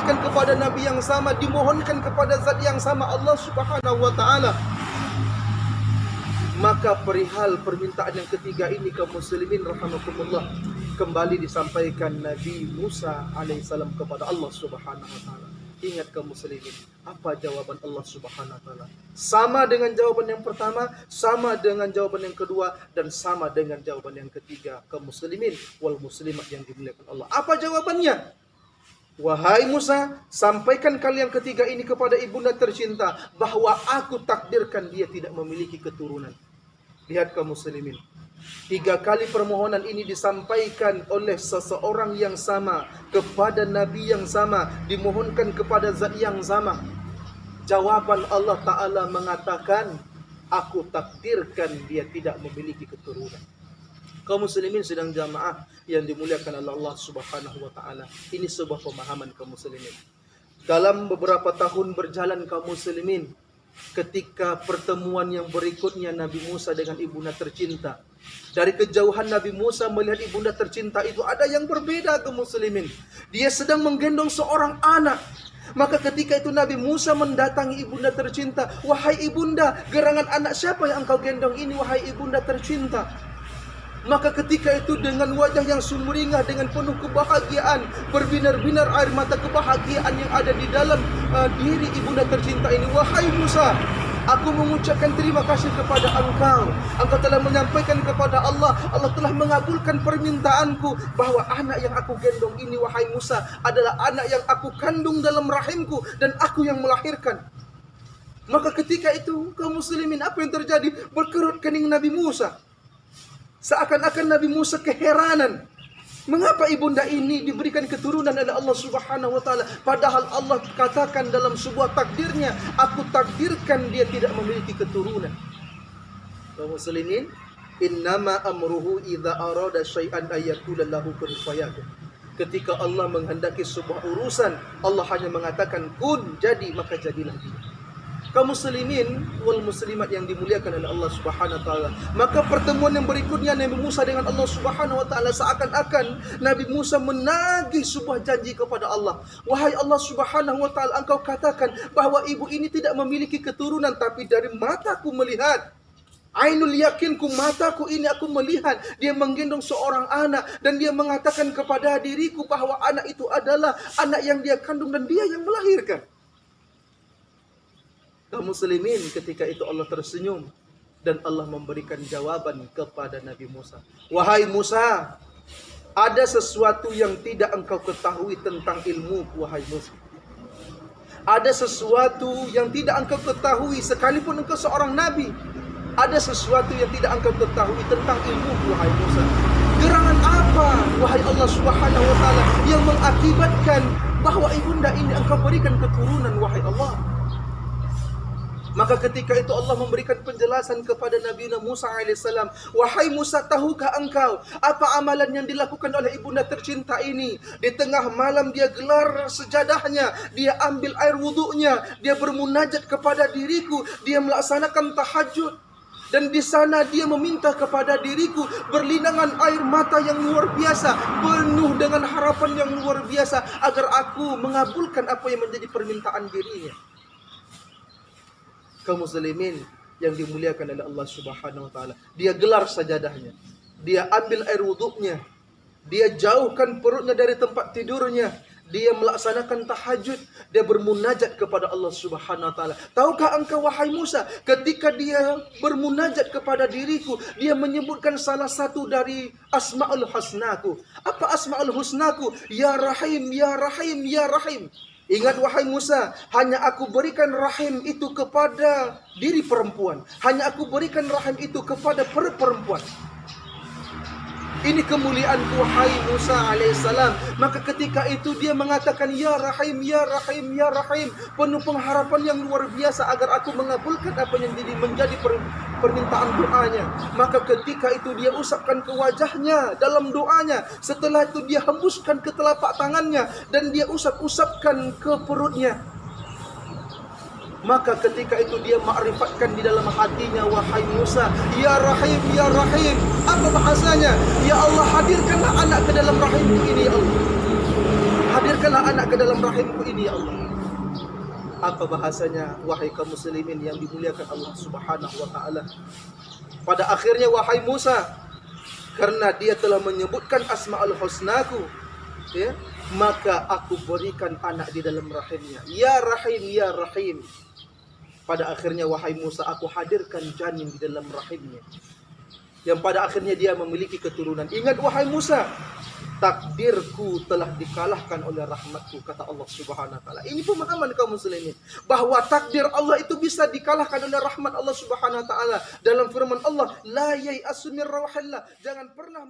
diberikan kepada Nabi yang sama, dimohonkan kepada zat yang sama, Allah Subhanahu wa ta'ala. Maka perihal permintaan yang ketiga ini kaum muslimin rahimakumullah, kembali disampaikan Nabi Musa alaihissalam kepada Allah Subhanahu wa ta'ala. Ingat kaum muslimin, apa jawaban Allah Subhanahu wa ta'ala? Sama dengan jawaban yang pertama, sama dengan jawaban yang kedua, dan sama dengan jawaban yang ketiga kaum muslimin wal muslimat yang dimuliakan Allah. Apa jawabannya? Wahai Musa, sampaikan kali yang ketiga ini kepada ibunda tercinta, bahwa aku takdirkan dia tidak memiliki keturunan. Lihat kaum muslimin, 3 kali permohonan ini disampaikan oleh seseorang yang sama kepada Nabi yang sama, dimohonkan kepada zat yang sama. Jawaban Allah Ta'ala mengatakan, aku takdirkan dia tidak memiliki keturunan. Kaum muslimin sedang jamaah yang dimuliakan oleh Allah Subhanahu wa ta'ala. Ini sebuah pemahaman kaum muslimin. Dalam beberapa tahun berjalan kaum muslimin, ketika pertemuan yang berikutnya Nabi Musa dengan ibunda tercinta, dari kejauhan Nabi Musa melihat ibunda tercinta itu ada yang berbeda kaum muslimin. Dia sedang menggendong seorang anak. Maka ketika itu Nabi Musa mendatangi ibunda tercinta. Wahai ibunda, gerangan anak siapa yang engkau gendong ini wahai ibunda tercinta? Maka ketika itu dengan wajah yang sumringah, dengan penuh kebahagiaan, berbinar-binar air mata kebahagiaan yang ada di dalam diri ibunda tercinta ini. Wahai Musa, aku mengucapkan terima kasih kepada engkau. Engkau telah menyampaikan kepada Allah, Allah telah mengabulkan permintaanku, bahwa anak yang aku gendong ini wahai Musa adalah anak yang aku kandung dalam rahimku, dan aku yang melahirkan. Maka ketika itu kaum muslimin, apa yang terjadi? Berkerut kening Nabi Musa. Seakan-akan Nabi Musa keheranan, mengapa ibunda ini diberikan keturunan oleh Allah Subhanahu wa ta'ala, padahal Allah katakan dalam sebuah takdirnya, aku takdirkan dia tidak memiliki keturunan. Kaum muslimin, innama amruhu idza arada syai'an ayaqula lahu kun fayakun. Ketika Allah menghendaki sebuah urusan, Allah hanya mengatakan kun, jadi, maka jadilah dia. Kaum muslimin wal muslimat yang dimuliakan oleh Allah Subhanahu wa ta'ala. Maka pertemuan yang berikutnya Nabi Musa dengan Allah Subhanahu wa ta'ala, seakan-akan Nabi Musa menagih sebuah janji kepada Allah. Wahai Allah Subhanahu wa ta'ala, engkau katakan bahwa ibu ini tidak memiliki keturunan, tapi dari mataku melihat, ainul yakinku, mataku ini aku melihat dia menggendong seorang anak, dan dia mengatakan kepada diriku bahwa anak itu adalah anak yang dia kandung dan dia yang melahirkan. Kaum muslimin, ketika itu Allah tersenyum dan Allah memberikan jawaban kepada Nabi Musa. Wahai Musa, ada sesuatu yang tidak engkau ketahui tentang ilmu, wahai Musa. Ada sesuatu yang tidak engkau ketahui sekalipun engkau seorang nabi. Ada sesuatu yang tidak engkau ketahui tentang ilmu, wahai Musa. Gerangan apa, wahai Allah Subhanahu wa ta'ala, yang mengakibatkan bahwa ibunda ini engkau berikan keturunan, wahai Allah? Maka ketika itu Allah memberikan penjelasan kepada Nabi Musa alaihissalam. Wahai Musa, tahukah engkau apa amalan yang dilakukan oleh ibunda tercinta ini? Di tengah malam dia gelar sejadahnya, dia ambil air wudhunya, dia bermunajat kepada diriku, dia melaksanakan tahajud. Dan di sana dia meminta kepada diriku berlinangan air mata yang luar biasa, penuh dengan harapan yang luar biasa, agar aku mengabulkan apa yang menjadi permintaan dirinya. Kaum muslimin yang dimuliakan oleh Allah Subhanahu wa ta'ala, dia gelar sajadahnya, dia ambil air wuduknya, dia jauhkan perutnya dari tempat tidurnya, dia melaksanakan tahajud, dia bermunajat kepada Allah Subhanahu wa ta'ala. Tahukah engkau wahai Musa, ketika dia bermunajat kepada diriku, dia menyebutkan salah satu dari asma'ul husnaku. Apa asma'ul husnaku? Ya Rahim, Ya Rahim, Ya Rahim. Ingat wahai Musa, hanya aku berikan rahim itu kepada diri perempuan. Hanya aku berikan rahim itu kepada perempuan. Ini kemuliaanku wahai Musa alaihissalam. Maka ketika itu dia mengatakan Ya Rahim, Ya Rahim, Ya Rahim, penuh pengharapan yang luar biasa agar aku mengabulkan apa yang menjadi permintaan doanya. Maka ketika itu dia usapkan ke wajahnya dalam doanya. Setelah itu dia hembuskan ke telapak tangannya dan dia usap-usapkan ke perutnya. Maka ketika itu dia ma'rifatkan di dalam hatinya, wahai Musa, Ya Rahim, Ya Rahim. Apa bahasanya? Ya Allah, hadirkanlah anak ke dalam rahimku ini, ya Allah. hadirkanlah anak ke dalam rahimku ini ya Allah. Apa bahasanya wahai kaum muslimin yang dimuliakan Allah Subhanahu wa taala? Pada akhirnya wahai Musa, karena dia telah menyebutkan asmaul husnaku, ya, maka aku berikan anak di dalam rahimnya. Ya Rahim, ya Rahim. Pada akhirnya wahai Musa, aku hadirkan janin di dalam rahimnya, yang pada akhirnya dia memiliki keturunan. Ingat wahai Musa, takdirku telah dikalahkan oleh rahmatku, kata Allah Subhanahu wa taala. Ini pemahaman kaum muslimin bahwa takdir Allah itu bisa dikalahkan oleh rahmat Allah Subhanahu wa taala. Dalam firman Allah, la yai'asu min rauhillah, jangan pernah